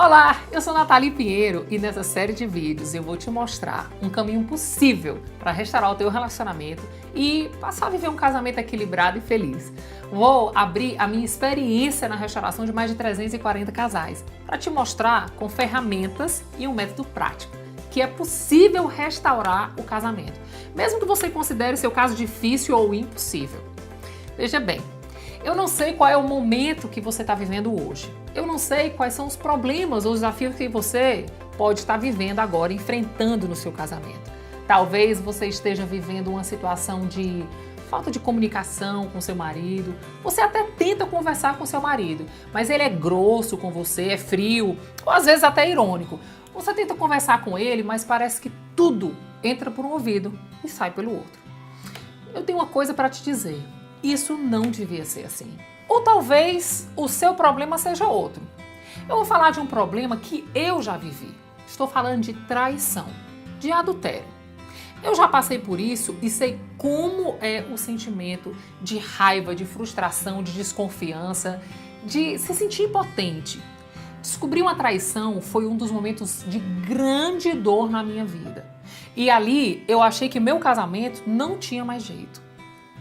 Olá, eu sou Nathalie Pinheiro e nessa série de vídeos eu vou te mostrar um caminho possível para restaurar o teu relacionamento e passar a viver um casamento equilibrado e feliz. Vou abrir a minha experiência na restauração de mais de 340 casais para te mostrar com ferramentas e um método prático que é possível restaurar o casamento, mesmo que você considere seu caso difícil ou impossível. Veja bem, eu não sei qual é o momento que você está vivendo hoje. Eu não sei quais são os problemas ou os desafios que você pode estar vivendo agora, enfrentando no seu casamento. Talvez você esteja vivendo uma situação de falta de comunicação com seu marido. Você até tenta conversar com seu marido, mas ele é grosso com você, é frio, ou às vezes até irônico. Você tenta conversar com ele, mas parece que tudo entra por um ouvido e sai pelo outro. Eu tenho uma coisa para te dizer. Isso não devia ser assim. Ou talvez o seu problema seja outro. Eu vou falar de um problema que eu já vivi. Estou falando de traição, de adultério. Eu já passei por isso e sei como é o sentimento de raiva, de frustração, de desconfiança, de se sentir impotente. Descobrir uma traição foi um dos momentos de grande dor na minha vida. E ali eu achei que meu casamento não tinha mais jeito.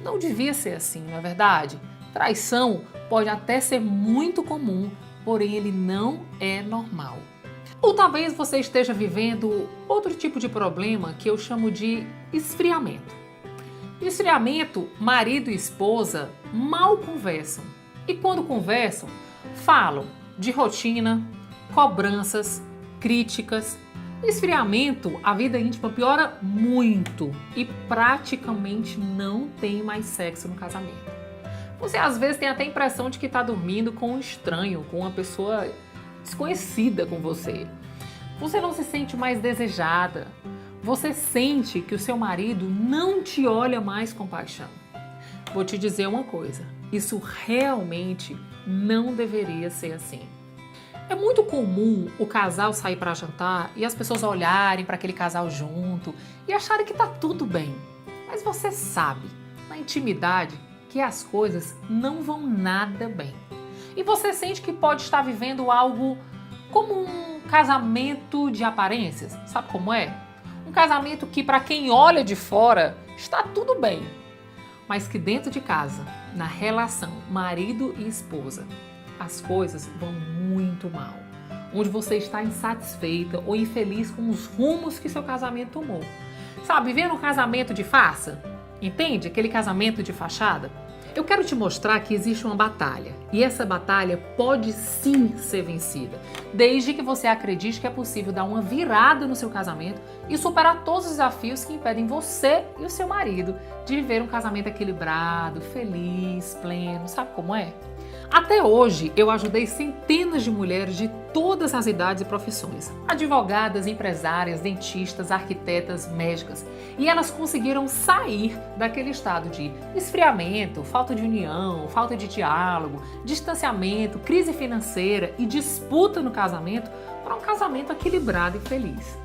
Não devia ser assim, não é verdade? Traição pode até ser muito comum, porém ele não é normal. Ou talvez você esteja vivendo outro tipo de problema que eu chamo de esfriamento. No esfriamento, marido e esposa mal conversam. E quando conversam, falam de rotina, cobranças, críticas. No esfriamento, a vida íntima piora muito e praticamente não tem mais sexo no casamento. Você às vezes tem até a impressão de que está dormindo com um estranho, com uma pessoa desconhecida com você. Você não se sente mais desejada. Você sente que o seu marido não te olha mais com paixão. Vou te dizer uma coisa, isso realmente não deveria ser assim. É muito comum o casal sair para jantar e as pessoas olharem para aquele casal junto e acharem que está tudo bem. Mas você sabe, na intimidade, que as coisas não vão nada bem. E você sente que pode estar vivendo algo como um casamento de aparências. Sabe como é? Um casamento que, para quem olha de fora, está tudo bem. Mas que dentro de casa, na relação marido e esposa, as coisas vão muito mal. Onde você está insatisfeita ou infeliz com os rumos que seu casamento tomou. Sabe, viver um casamento de farsa? Entende? Aquele casamento de fachada? Eu quero te mostrar que existe uma batalha. E essa batalha pode sim ser vencida. Desde que você acredite que é possível dar uma virada no seu casamento e superar todos os desafios que impedem você e o seu marido de viver um casamento equilibrado, feliz, pleno. Sabe como é? Até hoje, eu ajudei centenas de mulheres de todas as idades e profissões. Advogadas, empresárias, dentistas, arquitetas, médicas. E elas conseguiram sair daquele estado de esfriamento, falta de união, falta de diálogo, distanciamento, crise financeira e disputa no casamento para um casamento equilibrado e feliz.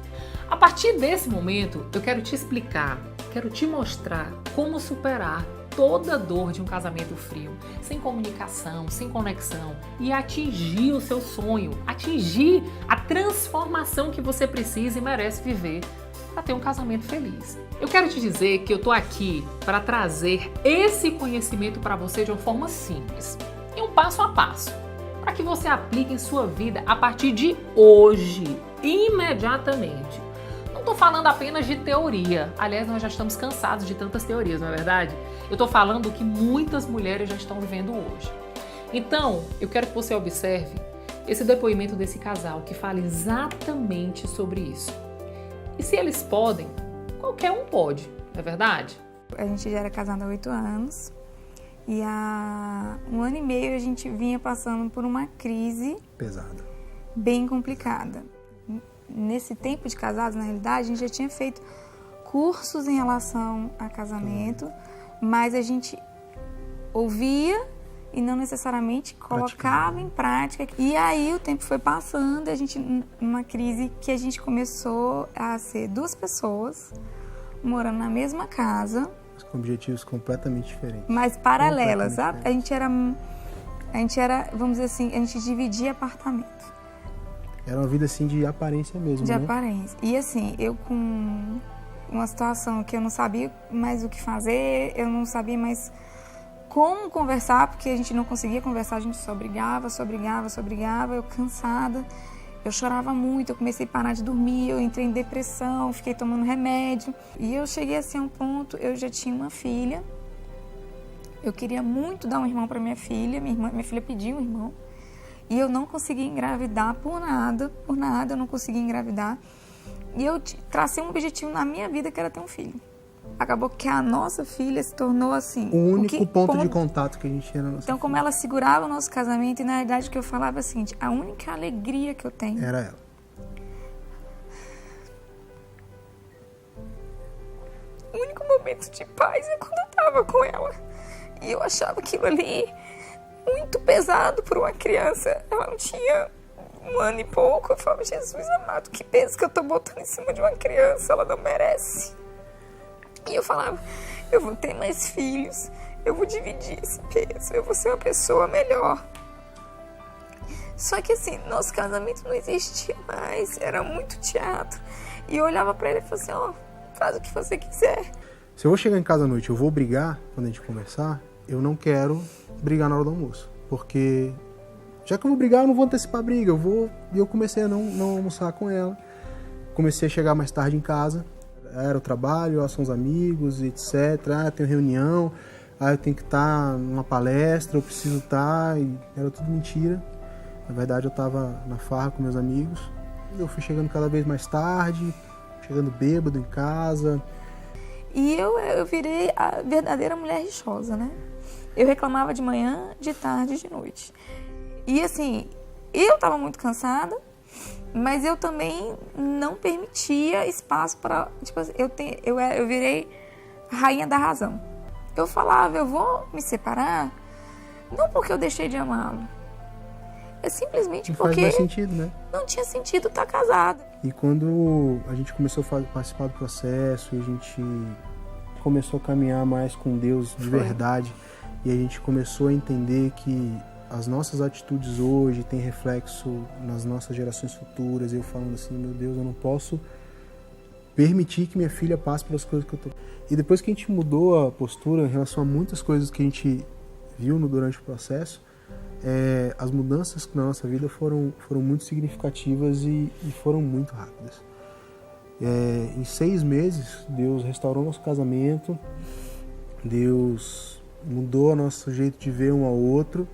A partir desse momento, eu quero te explicar, quero te mostrar como superar toda a dor de um casamento frio, sem comunicação, sem conexão e atingir o seu sonho, atingir a transformação que você precisa e merece viver para ter um casamento feliz. Eu quero te dizer que eu tô aqui para trazer esse conhecimento para você de uma forma simples e um passo a passo, para que você aplique em sua vida a partir de hoje, imediatamente. Não estou falando apenas de teoria. Aliás, nós já estamos cansados de tantas teorias, não é verdade? Eu estou falando o que muitas mulheres já estão vivendo hoje. Então, eu quero que você observe esse depoimento desse casal que fala exatamente sobre isso. E se eles podem, qualquer um pode, não é verdade? A gente já era casado há 8 anos e há 1 ano e meio a gente vinha passando por uma crise pesada, bem complicada. Nesse tempo de casados, na realidade, a gente já tinha feito cursos em relação a casamento, mas a gente ouvia e não necessariamente colocava em prática. E aí o tempo foi passando e a gente, numa crise que a gente começou a ser 2 pessoas morando na mesma casa. Com objetivos completamente diferentes. Mas paralelas, sabe? A gente era, vamos dizer assim, a gente dividia apartamento. Era uma vida assim de aparência mesmo, De né? aparência. E assim, eu com uma situação que eu não sabia mais o que fazer, eu não sabia mais como conversar, porque a gente não conseguia conversar, a gente só brigava, eu cansada. Eu chorava muito, eu comecei a parar de dormir, eu entrei em depressão, fiquei tomando remédio. E eu cheguei assim a um ponto, eu já tinha uma filha. Eu queria muito dar um irmão para minha filha filha pediu um irmão. E eu não conseguia engravidar por nada eu não conseguia engravidar. E eu tracei um objetivo na minha vida que era ter um filho. Acabou que a nossa filha se tornou assim... O único ponto de contato que a gente tinha na nossa Então, como ela segurava o nosso casamento, e na verdade o que eu falava é o seguinte, a única alegria que eu tenho... Era ela. O único momento de paz é quando eu tava com ela. E eu achava aquilo ali muito pesado para uma criança. Ela não tinha 1 ano e pouco. Eu falava, Jesus amado, que peso que eu tô botando em cima de uma criança, ela não merece. E eu falava, eu vou ter mais filhos, eu vou dividir esse peso, eu vou ser uma pessoa melhor. Só que assim, nosso casamento não existia mais, era muito teatro. E eu olhava pra ele e falava assim, ó, faz o que você quiser. Se eu vou chegar em casa à noite, eu vou brigar quando a gente conversar, eu não quero brigar na hora do almoço. Porque já que eu vou brigar, eu não vou antecipar a briga. Eu comecei a não almoçar com ela. Comecei a chegar mais tarde em casa. Era o trabalho, são os amigos, etc. Tenho reunião, eu tenho que estar numa palestra, eu preciso estar. E era tudo mentira. Na verdade, eu estava na farra com meus amigos. Eu fui chegando cada vez mais tarde, chegando bêbado em casa. E eu virei a verdadeira mulher rixosa, né? Eu reclamava de manhã, de tarde e de noite. E assim, eu estava muito cansada, mas eu também não permitia espaço para... Tipo assim, eu virei a rainha da razão. Eu falava, eu vou me separar, não porque eu deixei de amá-lo. É simplesmente porque... Não faz mais sentido, né? Não tinha sentido estar casada. E quando a gente começou a participar do processo, a gente começou a caminhar mais com Deus de verdade, e a gente começou a entender que as nossas atitudes hoje têm reflexo nas nossas gerações futuras. Eu falando assim, meu Deus, eu não posso permitir que minha filha passe pelas coisas que eu tô... E depois que a gente mudou a postura em relação a muitas coisas que a gente viu durante o processo, as mudanças na nossa vida foram muito significativas e foram muito rápidas. Em 6 meses, Deus restaurou nosso casamento, Deus mudou o nosso jeito de ver um ao outro.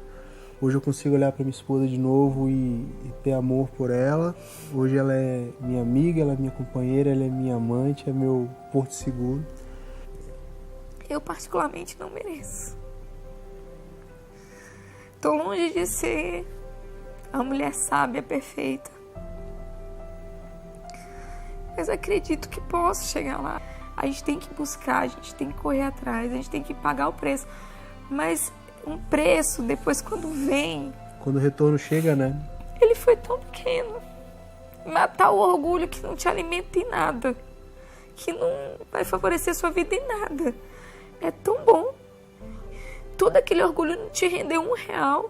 Hoje eu consigo olhar para minha esposa de novo e ter amor por ela. Hoje ela é minha amiga, ela é minha companheira, ela é minha amante, é meu porto seguro. Eu particularmente não mereço. Tô longe de ser a mulher sábia, perfeita. Mas acredito que posso chegar lá. A gente tem que buscar, a gente tem que correr atrás, a gente tem que pagar o preço. Mas um preço, depois quando vem... Quando o retorno chega, né? Ele foi tão pequeno. Matar o orgulho que não te alimenta em nada. Que não vai favorecer sua vida em nada. É tão bom. Todo aquele orgulho não te rendeu R$1.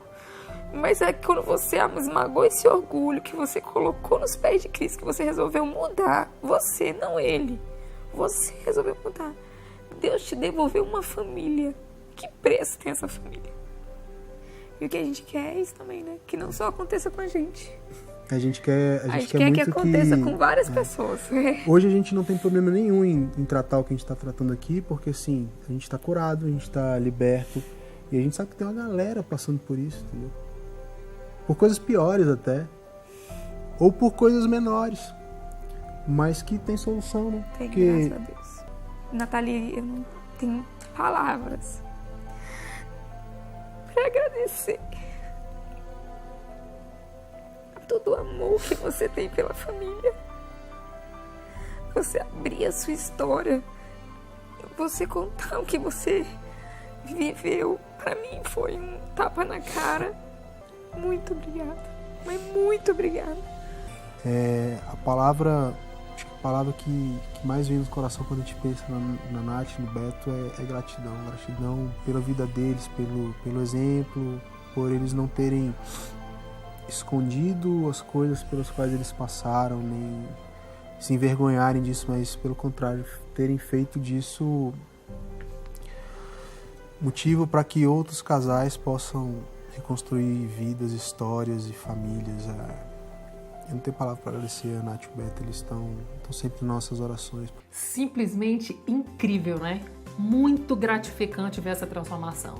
Mas é que quando você esmagou esse orgulho, que você colocou nos pés de Cristo, que você resolveu mudar. Você, não ele. Você resolveu mudar. Deus te devolveu uma família. Que preço tem essa família? E o que a gente quer é isso também, né? Que não só aconteça com a gente. A gente quer muito que aconteça com várias pessoas. Hoje a gente não tem problema nenhum em tratar o que a gente está tratando aqui, porque assim, a gente está curado, a gente está liberto. E a gente sabe que tem uma galera passando por isso, entendeu? Por coisas piores até. Ou por coisas menores. Mas que tem solução, né? Tem, graças a Deus. Nathalie, eu não tenho palavras para agradecer todo o amor que você tem pela família. Você abrir a sua história, você contar o que você viveu, para mim foi um tapa na cara. Muito obrigada, mas muito obrigada. A palavra, acho que a palavra que mais vem no coração quando a gente pensa na Nath, no Beto, é gratidão. Gratidão pela vida deles, pelo exemplo, por eles não terem escondido as coisas pelas quais eles passaram, nem se envergonharem disso, mas pelo contrário, terem feito disso motivo para que outros casais possam reconstruir vidas, histórias e famílias. Eu não tenho palavra para agradecer a Nath e o Beto, eles estão sempre nas nossas orações. Simplesmente incrível, né? Muito gratificante ver essa transformação.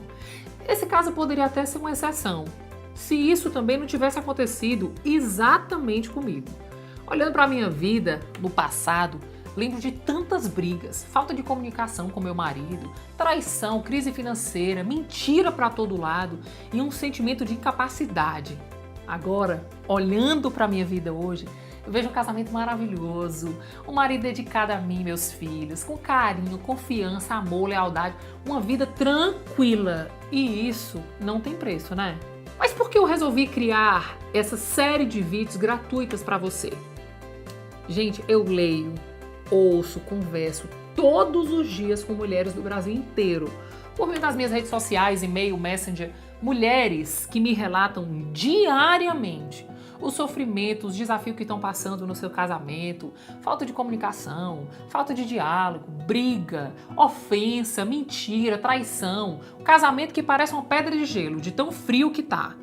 Esse caso poderia até ser uma exceção, se isso também não tivesse acontecido exatamente comigo. Olhando para a minha vida no passado, lembro de tantas brigas, falta de comunicação com meu marido, traição, crise financeira, mentira para todo lado e um sentimento de incapacidade. Agora, olhando para a minha vida hoje, eu vejo um casamento maravilhoso, um marido dedicado a mim e meus filhos, com carinho, confiança, amor, lealdade, uma vida tranquila. E isso não tem preço, né? Mas por que eu resolvi criar essa série de vídeos gratuitas para você? Gente, eu leio, ouço, converso todos os dias com mulheres do Brasil inteiro, por meio das minhas redes sociais, e-mail, messenger, mulheres que me relatam diariamente os sofrimentos, os desafios que estão passando no seu casamento, falta de comunicação, falta de diálogo, briga, ofensa, mentira, traição, um casamento que parece uma pedra de gelo, de tão frio que tá.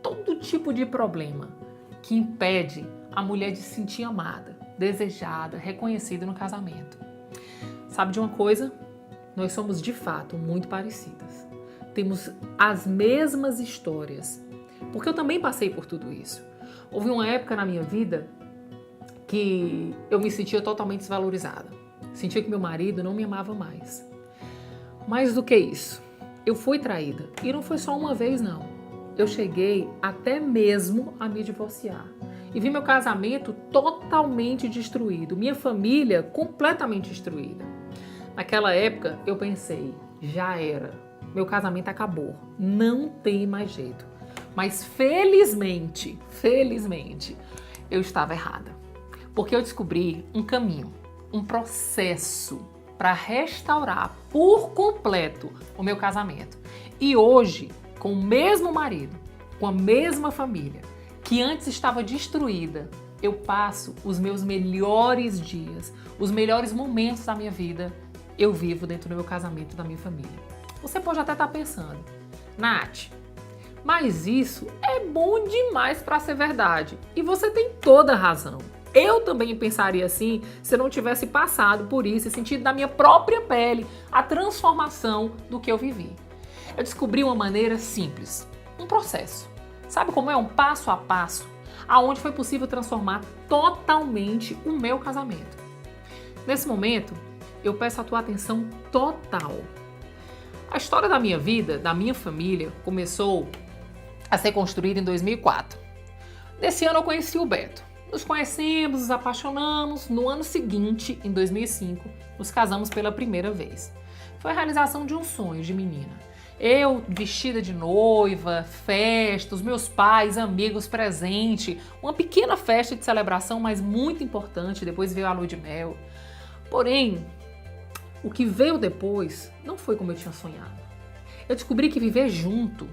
Todo tipo de problema que impede a mulher de se sentir amada, desejada, reconhecida no casamento. Sabe de uma coisa? Nós somos de fato muito parecidas. Temos as mesmas histórias, porque eu também passei por tudo isso. Houve uma época na minha vida que eu me sentia totalmente desvalorizada. Sentia que meu marido não me amava mais. Mais do que isso, eu fui traída. E não foi só uma vez, não. Eu cheguei até mesmo a me divorciar. E vi meu casamento totalmente destruído. Minha família completamente destruída. Naquela época, eu pensei, já era. Meu casamento acabou. Não tem mais jeito. Mas felizmente, eu estava errada. Porque eu descobri um caminho, um processo para restaurar por completo o meu casamento. E hoje, com o mesmo marido, com a mesma família, que antes estava destruída, eu passo os meus melhores dias, os melhores momentos da minha vida, eu vivo dentro do meu casamento, da minha família. Você pode até estar pensando, Nath, mas isso é bom demais para ser verdade. E você tem toda a razão. Eu também pensaria assim se eu não tivesse passado por isso e sentido na minha própria pele a transformação do que eu vivi. Eu descobri uma maneira simples, um processo. Sabe como é? Um passo a passo, aonde foi possível transformar totalmente o meu casamento. Nesse momento, eu peço a tua atenção total. A história da minha vida, da minha família, começou a ser construída em 2004. Nesse ano eu conheci o Beto. Nos conhecemos, nos apaixonamos. No ano seguinte, em 2005, nos casamos pela primeira vez. Foi a realização de um sonho de menina. Eu vestida de noiva, festa, os meus pais, amigos presentes, uma pequena festa de celebração, mas muito importante. Depois veio a lua de mel. Porém, o que veio depois não foi como eu tinha sonhado. Eu descobri que viver junto,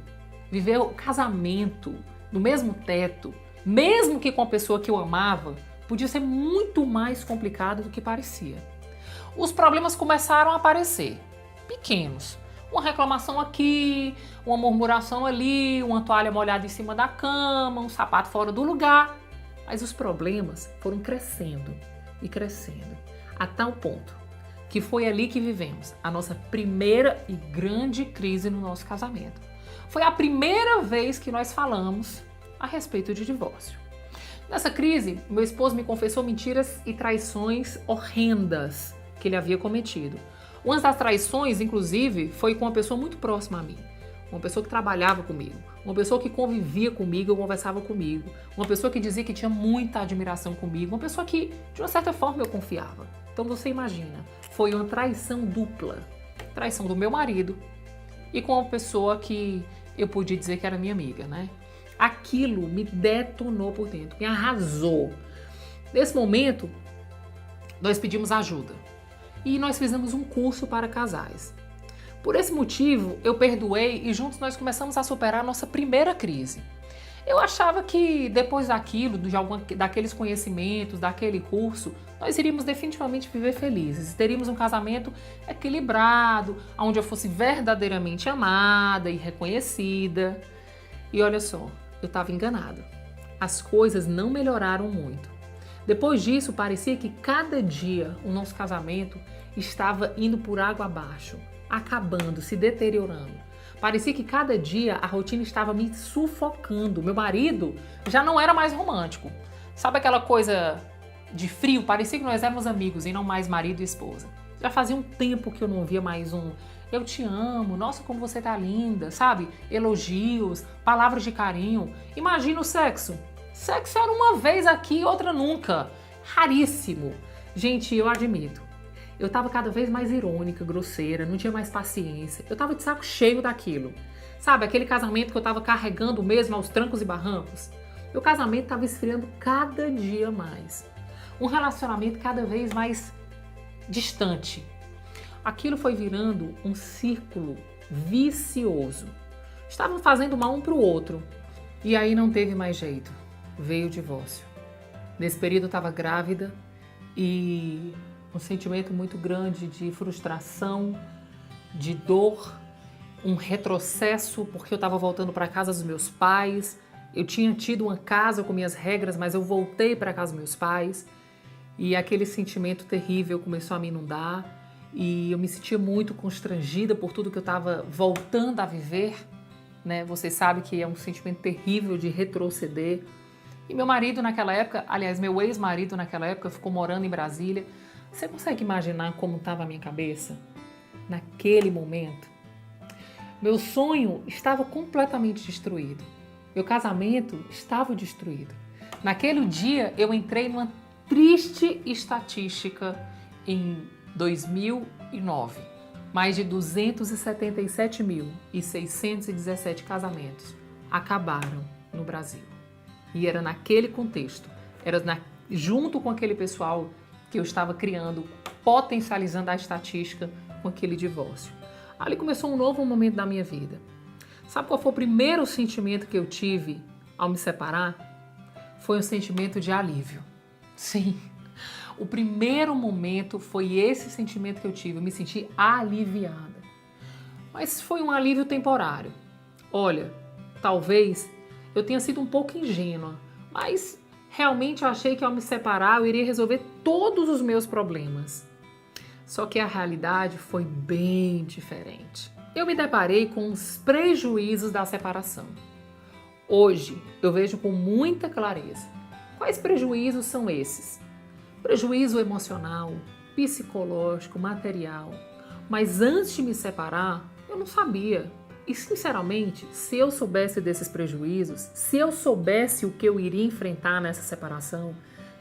viver o casamento no mesmo teto, mesmo que com a pessoa que eu amava, podia ser muito mais complicado do que parecia. Os problemas começaram a aparecer, pequenos. Uma reclamação aqui, uma murmuração ali, uma toalha molhada em cima da cama, um sapato fora do lugar. Mas os problemas foram crescendo e crescendo, a tal ponto que foi ali que vivemos a nossa primeira e grande crise no nosso casamento. Foi a primeira vez que nós falamos a respeito de divórcio. Nessa crise, meu esposo me confessou mentiras e traições horrendas que ele havia cometido. Uma das traições, inclusive, foi com uma pessoa muito próxima a mim. Uma pessoa que trabalhava comigo, uma pessoa que convivia comigo, conversava comigo, uma pessoa que dizia que tinha muita admiração comigo, uma pessoa que, de uma certa forma, eu confiava. Então você imagina, foi uma traição dupla. Traição do meu marido e com uma pessoa que eu podia dizer que era minha amiga, né? Aquilo me detonou por dentro, me arrasou. Nesse momento, nós pedimos ajuda e nós fizemos um curso para casais. Por esse motivo, eu perdoei e juntos nós começamos a superar a nossa primeira crise. Eu achava que depois daquilo, daqueles conhecimentos, daquele curso, nós iríamos definitivamente viver felizes. Teríamos um casamento equilibrado, onde eu fosse verdadeiramente amada e reconhecida. E olha só, eu estava enganada. As coisas não melhoraram muito. Depois disso, parecia que cada dia o nosso casamento estava indo por água abaixo, acabando, se deteriorando. Parecia que cada dia a rotina estava me sufocando. Meu marido já não era mais romântico. Sabe aquela coisa de frio? Parecia que nós éramos amigos e não mais marido e esposa. Já fazia um tempo que eu não via mais um "eu te amo", "nossa, como você tá linda", sabe? Elogios, palavras de carinho. Imagina o sexo. Sexo era uma vez aqui, outra nunca. Raríssimo. Gente, eu admito. Eu tava cada vez mais irônica, grosseira, não tinha mais paciência. Eu tava de saco cheio daquilo. Sabe, aquele casamento que eu tava carregando mesmo aos trancos e barrancos? Meu casamento tava esfriando cada dia mais. Um relacionamento cada vez mais distante. Aquilo foi virando um círculo vicioso. Estavam fazendo mal um pro outro. E aí não teve mais jeito. Veio o divórcio. Nesse período eu estava grávida e um sentimento muito grande de frustração, de dor, um retrocesso, porque eu estava voltando para a casa dos meus pais. Eu tinha tido uma casa com minhas regras, mas eu voltei para a casa dos meus pais e aquele sentimento terrível começou a me inundar e eu me sentia muito constrangida por tudo que eu estava voltando a viver, né? Você sabe que é um sentimento terrível de retroceder. E meu marido naquela época, aliás, meu ex-marido naquela época ficou morando em Brasília. Você consegue imaginar como estava a minha cabeça naquele momento? Meu sonho estava completamente destruído. Meu casamento estava destruído. Naquele dia eu entrei numa triste estatística em 2009. Mais de 277.617 casamentos acabaram no Brasil. E era naquele contexto, junto com aquele pessoal que eu estava criando, potencializando a estatística com aquele divórcio. Ali começou um novo momento da minha vida. Sabe qual foi o primeiro sentimento que eu tive ao me separar? Foi um sentimento de alívio. Sim, o primeiro momento foi esse sentimento que eu tive. Eu me senti aliviada. Mas foi um alívio temporário. Olha, talvez eu tenha sido um pouco ingênua, mas realmente eu achei que ao me separar eu iria resolver todos os meus problemas. Só que a realidade foi bem diferente. Eu me deparei com os prejuízos da separação. Hoje eu vejo com muita clareza. Quais prejuízos são esses? Prejuízo emocional, psicológico, material. Mas antes de me separar, eu não sabia. E sinceramente, se eu soubesse desses prejuízos, se eu soubesse o que eu iria enfrentar nessa separação,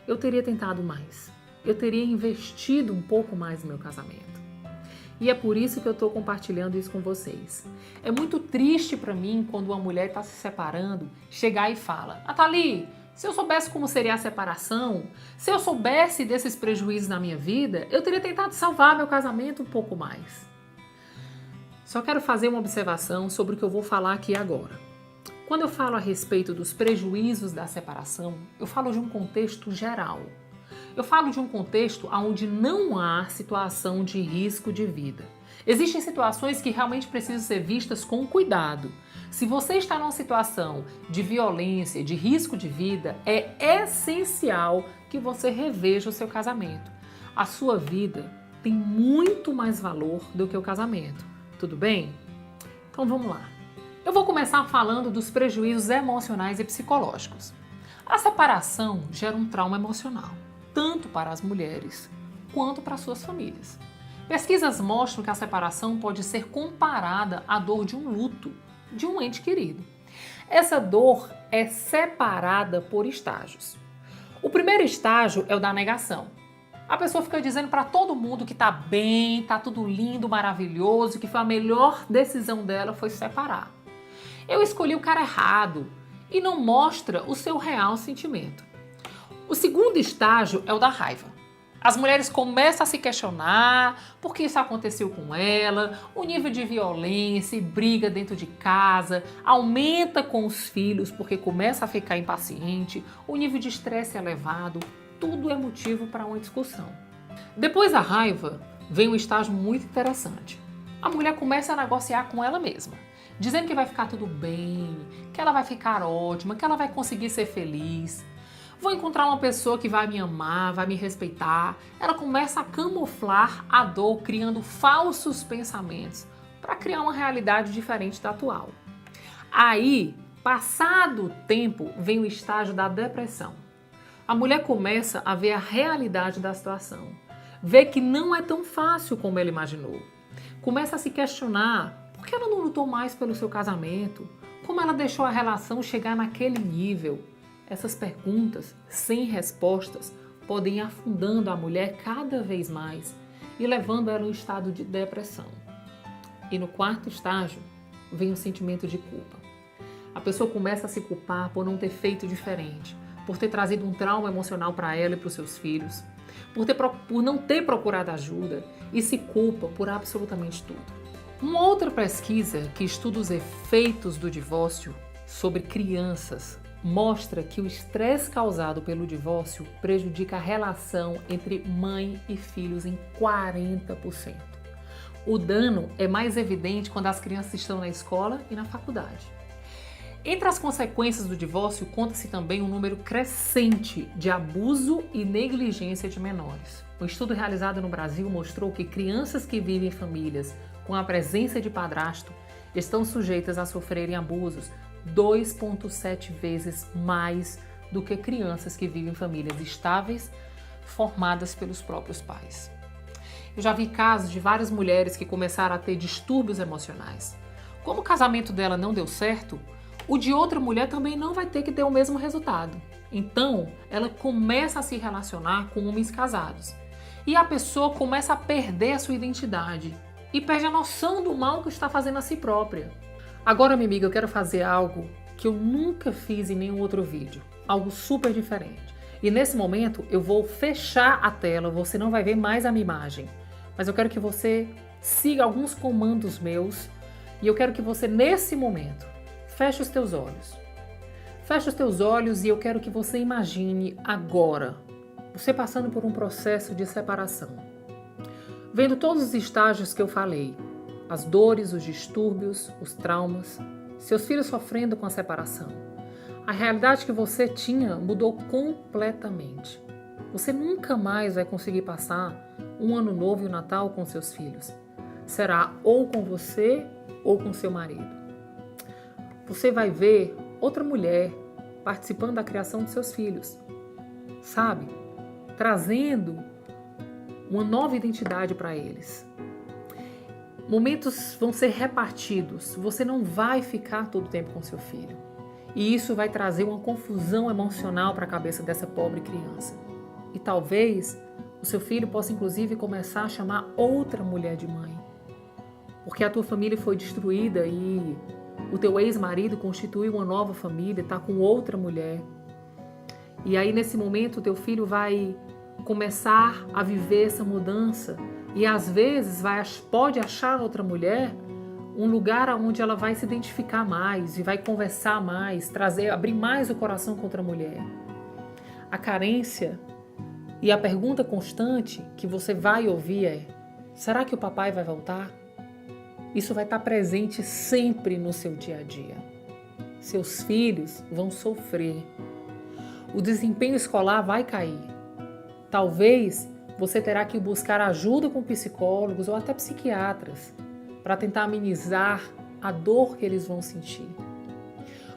eu teria tentado mais. Eu teria investido um pouco mais no meu casamento. E é por isso que eu estou compartilhando isso com vocês. É muito triste para mim quando uma mulher está se separando, chegar e fala: Nathalie, se eu soubesse como seria a separação, se eu soubesse desses prejuízos na minha vida, eu teria tentado salvar meu casamento um pouco mais. Só quero fazer uma observação sobre o que eu vou falar aqui agora. Quando eu falo a respeito dos prejuízos da separação, eu falo de um contexto geral. Eu falo de um contexto onde não há situação de risco de vida. Existem situações que realmente precisam ser vistas com cuidado. Se você está numa situação de violência, de risco de vida, é essencial que você reveja o seu casamento. A sua vida tem muito mais valor do que o casamento. Tudo bem? Então vamos lá. Eu vou começar falando dos prejuízos emocionais e psicológicos. A separação gera um trauma emocional, tanto para as mulheres quanto para suas famílias. Pesquisas mostram que a separação pode ser comparada à dor de um luto de um ente querido. Essa dor é separada por estágios. O primeiro estágio é o da negação. A pessoa fica dizendo para todo mundo que tá bem, tá tudo lindo, maravilhoso, que foi a melhor decisão dela foi se separar. Eu escolhi o cara errado e não mostra o seu real sentimento. O segundo estágio é o da raiva. As mulheres começam a se questionar por que isso aconteceu com ela, o nível de violência e briga dentro de casa aumenta com os filhos porque começa a ficar impaciente, o nível de estresse é elevado, tudo é motivo para uma discussão. Depois da raiva, vem um estágio muito interessante. A mulher começa a negociar com ela mesma, dizendo que vai ficar tudo bem, que ela vai ficar ótima, que ela vai conseguir ser feliz. Vou encontrar uma pessoa que vai me amar, vai me respeitar. Ela começa a camuflar a dor, criando falsos pensamentos para criar uma realidade diferente da atual. Aí, passado o tempo, vem o estágio da depressão. A mulher começa a ver a realidade da situação, vê que não é tão fácil como ela imaginou. Começa a se questionar por que ela não lutou mais pelo seu casamento, como ela deixou a relação chegar naquele nível. Essas perguntas, sem respostas, podem ir afundando a mulher cada vez mais e levando ela a um estado de depressão. E no quarto estágio, vem o sentimento de culpa. A pessoa começa a se culpar por não ter feito diferente, por ter trazido um trauma emocional para ela e para os seus filhos, por não ter procurado ajuda e se culpa por absolutamente tudo. Uma outra pesquisa que estuda os efeitos do divórcio sobre crianças mostra que o estresse causado pelo divórcio prejudica a relação entre mãe e filhos em 40%. O dano é mais evidente quando as crianças estão na escola e na faculdade. Entre as consequências do divórcio, conta-se também um número crescente de abuso e negligência de menores. Um estudo realizado no Brasil mostrou que crianças que vivem em famílias com a presença de padrasto estão sujeitas a sofrerem abusos 2,7 vezes mais do que crianças que vivem em famílias estáveis, formadas pelos próprios pais. Eu já vi casos de várias mulheres que começaram a ter distúrbios emocionais. Como o casamento dela não deu certo, o de outra mulher também não vai ter que ter o mesmo resultado. Então, ela começa a se relacionar com homens casados. E a pessoa começa a perder a sua identidade e perde a noção do mal que está fazendo a si própria. Agora, minha amiga, eu quero fazer algo que eu nunca fiz em nenhum outro vídeo. Algo super diferente. E nesse momento, eu vou fechar a tela, você não vai ver mais a minha imagem. Mas eu quero que você siga alguns comandos meus e eu quero que você, nesse momento, feche os teus olhos. Feche os teus olhos e eu quero que você imagine agora, você passando por um processo de separação. Vendo todos os estágios que eu falei, as dores, os distúrbios, os traumas, seus filhos sofrendo com a separação. A realidade que você tinha mudou completamente. Você nunca mais vai conseguir passar um ano novo e o Natal com seus filhos. Será ou com você ou com seu marido. Você vai ver outra mulher participando da criação de seus filhos, sabe? Trazendo uma nova identidade para eles. Momentos vão ser repartidos, você não vai ficar todo o tempo com seu filho. E isso vai trazer uma confusão emocional para a cabeça dessa pobre criança. E talvez o seu filho possa inclusive começar a chamar outra mulher de mãe. Porque a tua família foi destruída e o teu ex-marido constituiu uma nova família, está com outra mulher. E aí nesse momento o teu filho vai começar a viver essa mudança e às vezes pode achar outra mulher um lugar onde ela vai se identificar mais e vai conversar mais, abrir mais o coração com outra mulher. A carência e a pergunta constante que você vai ouvir é: será que o papai vai voltar? Isso vai estar presente sempre no seu dia a dia. Seus filhos vão sofrer. O desempenho escolar vai cair. Talvez você terá que buscar ajuda com psicólogos ou até psiquiatras para tentar amenizar a dor que eles vão sentir.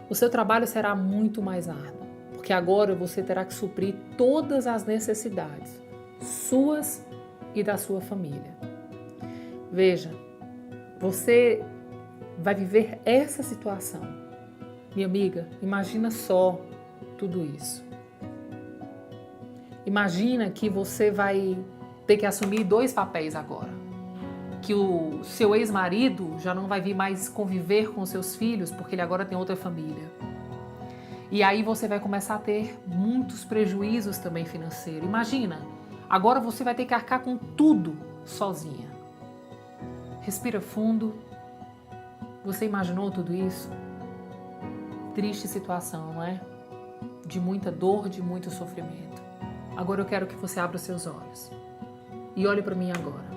O seu trabalho será muito mais árduo, porque agora você terá que suprir todas as necessidades, suas e da sua família. Veja, você vai viver essa situação. Minha amiga, imagina só tudo isso. Imagina que você vai ter que assumir 2 papéis agora. Que o seu ex-marido já não vai vir mais conviver com seus filhos porque ele agora tem outra família. E aí você vai começar a ter muitos prejuízos também financeiros. Imagina, Agora você vai ter que arcar com tudo sozinha. Respira fundo. Você imaginou tudo isso? Triste situação, não é? De muita dor, de muito sofrimento. Agora eu quero que você abra os seus olhos e olhe para mim agora.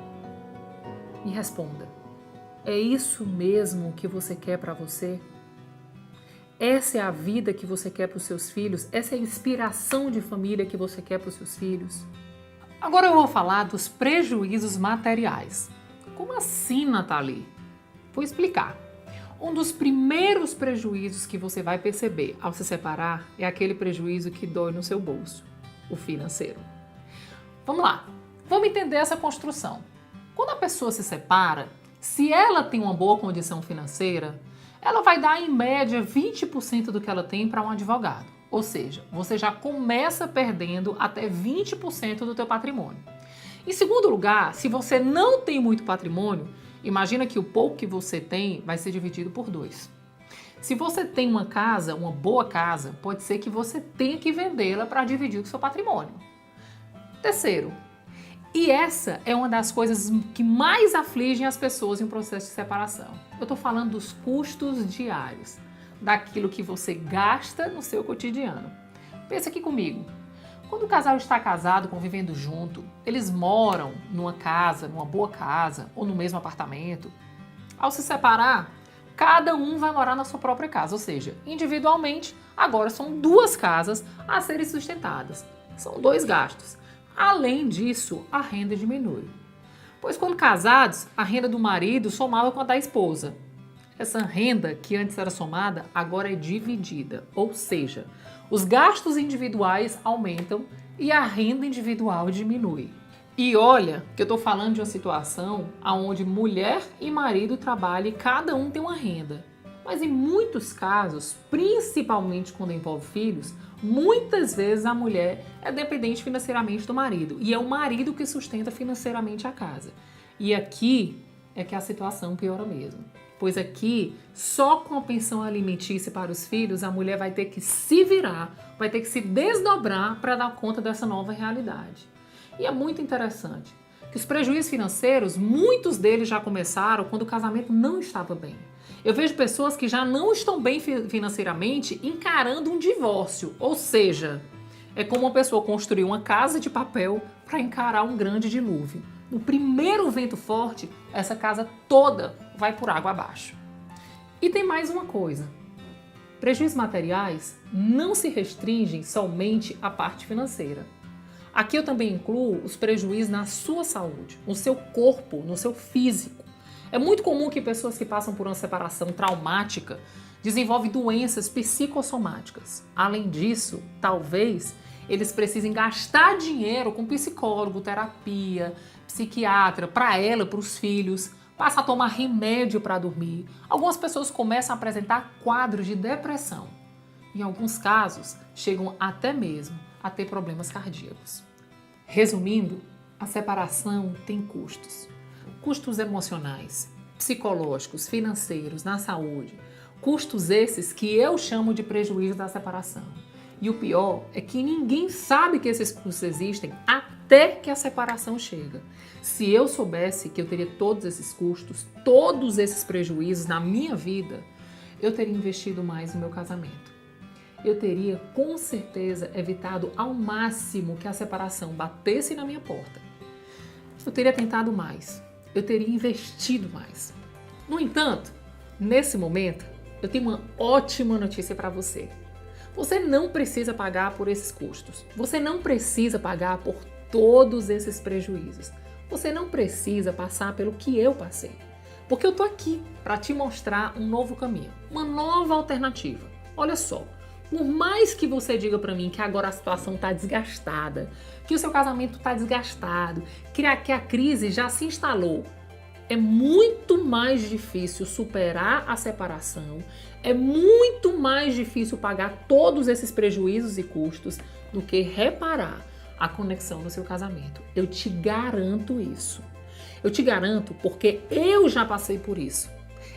E responda. É isso mesmo que você quer para você? Essa é a vida que você quer para os seus filhos? Essa é a inspiração de família que você quer para os seus filhos? Agora eu vou falar dos prejuízos materiais. Como assim, Nathalie? Vou explicar. Um dos primeiros prejuízos que você vai perceber ao se separar é aquele prejuízo que dói no seu bolso, o financeiro. Vamos lá, vamos entender essa construção. Quando a pessoa se separa, se ela tem uma boa condição financeira, ela vai dar em média 20% do que ela tem para um advogado. Ou seja, você já começa perdendo até 20% do teu patrimônio. Em segundo lugar, se você não tem muito patrimônio, imagina que o pouco que você tem vai ser dividido por 2. Se você tem uma casa, uma boa casa, pode ser que você tenha que vendê-la para dividir o seu patrimônio. Terceiro, e essa é uma das coisas que mais afligem as pessoas em um processo de separação. Eu estou falando dos custos diários, daquilo que você gasta no seu cotidiano. Pensa aqui comigo. Quando o casal está casado, convivendo junto, eles moram numa casa, numa boa casa ou no mesmo apartamento. Ao se separar, cada um vai morar na sua própria casa, ou seja, individualmente, agora são 2 casas a serem sustentadas. São 2 gastos. Além disso, a renda diminui. Pois quando casados, a renda do marido somava com a da esposa. Essa renda que antes era somada, agora é dividida, ou seja, os gastos individuais aumentam e a renda individual diminui. E olha que eu estou falando de uma situação onde mulher e marido trabalham e cada um tem uma renda. Mas em muitos casos, principalmente quando envolve filhos, muitas vezes a mulher é dependente financeiramente do marido e é o marido que sustenta financeiramente a casa. E aqui é que a situação piora mesmo. Pois aqui, só com a pensão alimentícia para os filhos, a mulher vai ter que se virar, vai ter que se desdobrar para dar conta dessa nova realidade. E é muito interessante que os prejuízos financeiros, muitos deles já começaram quando o casamento não estava bem. Eu vejo pessoas que já não estão bem financeiramente encarando um divórcio, ou seja, é como uma pessoa construir uma casa de papel para encarar um grande dilúvio. No primeiro vento forte, essa casa toda vai por água abaixo. E tem mais uma coisa. Prejuízos materiais não se restringem somente à parte financeira. Aqui eu também incluo os prejuízos na sua saúde, no seu corpo, no seu físico. É muito comum que pessoas que passam por uma separação traumática desenvolvem doenças psicossomáticas. Além disso, talvez eles precisem gastar dinheiro com psicólogo, terapia, psiquiatra, para ela, para os filhos, passa a tomar remédio para dormir. Algumas pessoas começam a apresentar quadros de depressão. Em alguns casos, chegam até mesmo a ter problemas cardíacos. Resumindo, a separação tem custos. Custos emocionais, psicológicos, financeiros, na saúde. Custos esses que eu chamo de prejuízo da separação. E o pior é que ninguém sabe que esses custos existem até que a separação chega. Se eu soubesse que eu teria todos esses custos, todos esses prejuízos na minha vida, eu teria investido mais no meu casamento. Eu teria, com certeza, evitado ao máximo que a separação batesse na minha porta. Eu teria tentado mais. Eu teria investido mais. No entanto, nesse momento, eu tenho uma ótima notícia para você. Você não precisa pagar por esses custos. Você não precisa pagar por todos esses prejuízos. Você não precisa passar pelo que eu passei. Porque eu tô aqui para te mostrar um novo caminho, uma nova alternativa. Olha só, por mais que você diga para mim que agora a situação tá desgastada, que o seu casamento tá desgastado, que a crise já se instalou, é muito mais difícil superar a separação, é muito mais difícil pagar todos esses prejuízos e custos do que reparar a conexão no seu casamento. Eu te garanto isso. Eu te garanto porque eu já passei por isso.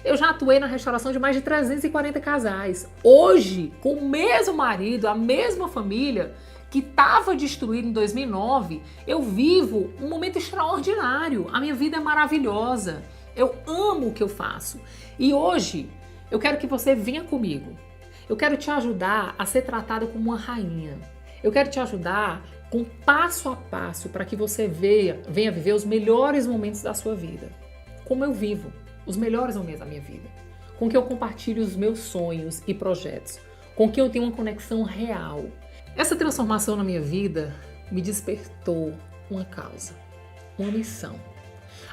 Eu já atuei na restauração de mais de 340 casais. Hoje, com o mesmo marido, a mesma família, que estava destruído em 2009, eu vivo um momento extraordinário. A minha vida é maravilhosa. Eu amo o que eu faço. E hoje, eu quero que você venha comigo. Eu quero te ajudar a ser tratada como uma rainha. Eu quero te ajudar com passo a passo para que você venha viver os melhores momentos da sua vida. Como eu vivo os melhores momentos da minha vida. Com que eu compartilhe os meus sonhos e projetos. Com que eu tenho uma conexão real. Essa transformação na minha vida me despertou uma causa, uma missão.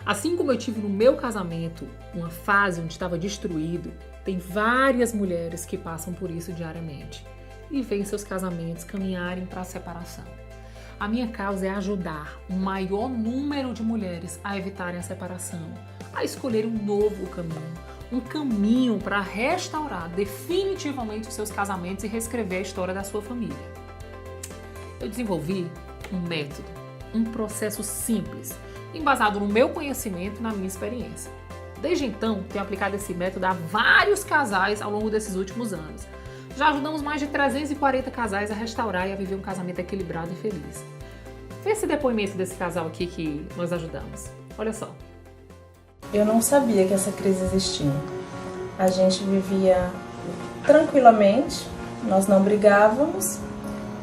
Assim como eu tive no meu casamento uma fase onde estava destruído, tem várias mulheres que passam por isso diariamente e veem seus casamentos caminharem para a separação. A minha causa é ajudar o maior número de mulheres a evitarem a separação, a escolher um novo caminho, um caminho para restaurar definitivamente os seus casamentos e reescrever a história da sua família. Eu desenvolvi um método, um processo simples, embasado no meu conhecimento e na minha experiência. Desde então, tenho aplicado esse método a vários casais ao longo desses últimos anos. Já ajudamos mais de 340 casais a restaurar e a viver um casamento equilibrado e feliz. Vê esse depoimento desse casal aqui que nós ajudamos. Olha só. Eu não sabia que essa crise existia. A gente vivia tranquilamente, nós não brigávamos,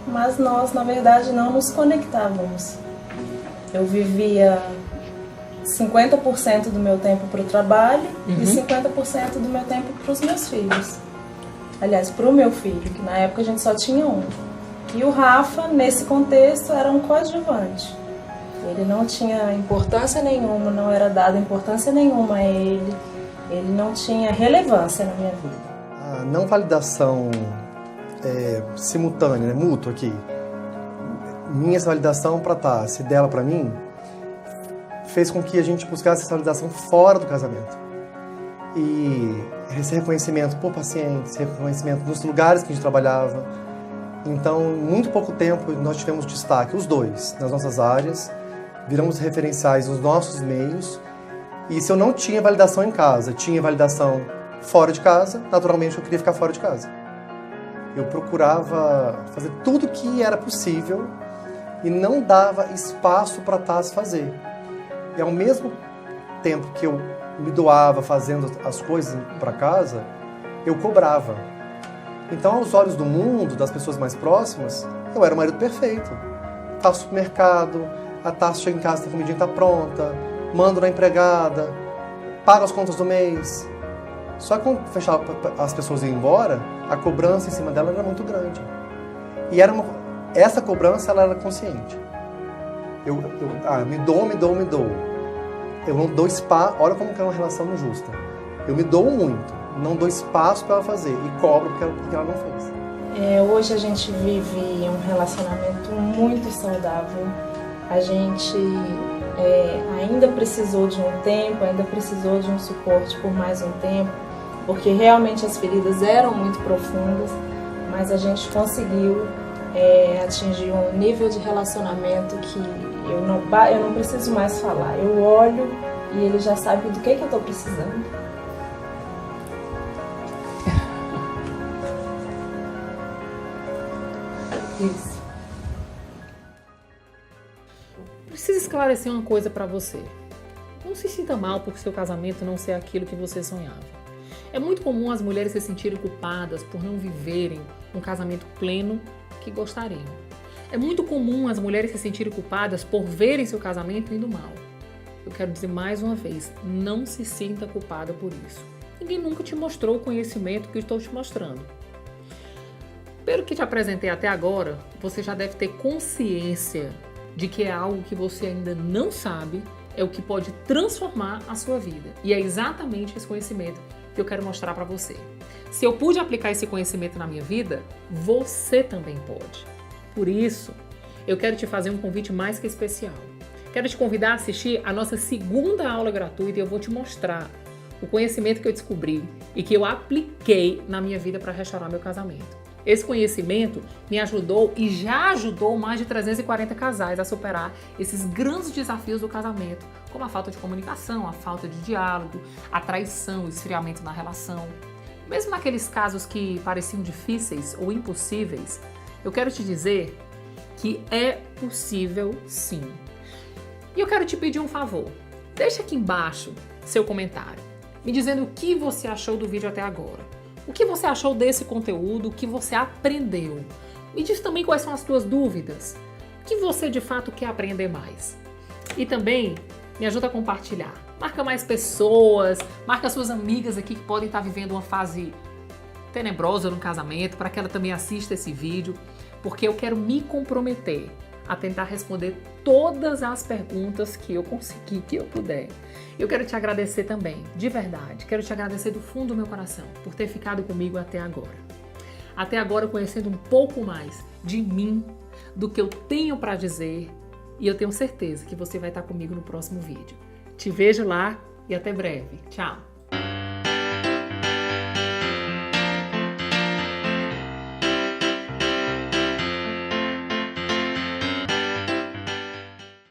mas nós, na verdade, não nos conectávamos. Eu vivia 50% do meu tempo para o trabalho e 50% do meu tempo para os meus filhos. Aliás, para o meu filho, que na época a gente só tinha um. E o Rafa, nesse contexto, era um coadjuvante. Ele não tinha importância nenhuma, não era dada importância nenhuma a ele. Ele não tinha relevância na minha vida. A não validação simultânea, mútua aqui. Minha validação para Tassi, dela para mim, fez com que a gente buscasse essa validação fora do casamento. E esse reconhecimento por pacientes, reconhecimento nos lugares que a gente trabalhava. Então, em muito pouco tempo, nós tivemos destaque, os dois, nas nossas áreas, viramos referenciais nos nossos meios. E se eu não tinha validação em casa, tinha validação fora de casa, naturalmente eu queria ficar fora de casa. Eu procurava fazer tudo o que era possível e não dava espaço para Tassi fazer. E ao mesmo tempo que eu me doava fazendo as coisas para casa, eu cobrava. Então, aos olhos do mundo, das pessoas mais próximas, eu era o marido perfeito. Tá no supermercado, a Tassi chega em casa, a comidinha tá pronta, mando na empregada, pago as contas do mês. Só que quando fechava, as pessoas iam embora, a cobrança em cima dela era muito grande. E essa cobrança ela era consciente. Eu me dou. Eu não dou espaço, olha como que é uma relação injusta. Eu me dou muito, não dou espaço para ela fazer e cobro porque ela não fez. Hoje a gente vive um relacionamento muito saudável. A gente ainda precisou de um tempo, ainda precisou de um suporte por mais um tempo, porque realmente as feridas eram muito profundas, mas a gente conseguiu atingir um nível de relacionamento que eu não preciso mais falar. Eu olho e ele já sabe do que eu estou precisando. Isso. Preciso esclarecer uma coisa para você. Não se sinta mal por seu casamento não ser aquilo que você sonhava. É muito comum as mulheres se sentirem culpadas por não viverem um casamento pleno que gostariam. É muito comum as mulheres se sentirem culpadas por verem seu casamento indo mal. Eu quero dizer mais uma vez, não se sinta culpada por isso. Ninguém nunca te mostrou o conhecimento que eu estou te mostrando. Pelo que te apresentei até agora, você já deve ter consciência de que é algo que você ainda não sabe, é o que pode transformar a sua vida. E é exatamente esse conhecimento que eu quero mostrar para você. Se eu pude aplicar esse conhecimento na minha vida, você também pode. Por isso, eu quero te fazer um convite mais que especial. Quero te convidar a assistir a nossa segunda aula gratuita e eu vou te mostrar o conhecimento que eu descobri e que eu apliquei na minha vida para restaurar meu casamento. Esse conhecimento me ajudou e já ajudou mais de 340 casais a superar esses grandes desafios do casamento, como a falta de comunicação, a falta de diálogo, a traição, o esfriamento na relação. Mesmo naqueles casos que pareciam difíceis ou impossíveis, eu quero te dizer que é possível sim. E eu quero te pedir um favor. Deixa aqui embaixo seu comentário, me dizendo o que você achou do vídeo até agora. O que você achou desse conteúdo, o que você aprendeu. Me diz também quais são as tuas dúvidas. O que você de fato quer aprender mais. E também me ajuda a compartilhar. Marca mais pessoas, marca suas amigas aqui que podem estar vivendo uma fase tenebrosa no casamento, para que ela também assista esse vídeo, porque eu quero me comprometer a tentar responder todas as perguntas que eu conseguir, que eu puder. Eu quero te agradecer também, de verdade, quero te agradecer do fundo do meu coração por ter ficado comigo até agora. Até agora conhecendo um pouco mais de mim, do que eu tenho para dizer, e eu tenho certeza que você vai estar comigo no próximo vídeo. Te vejo lá e até breve. Tchau!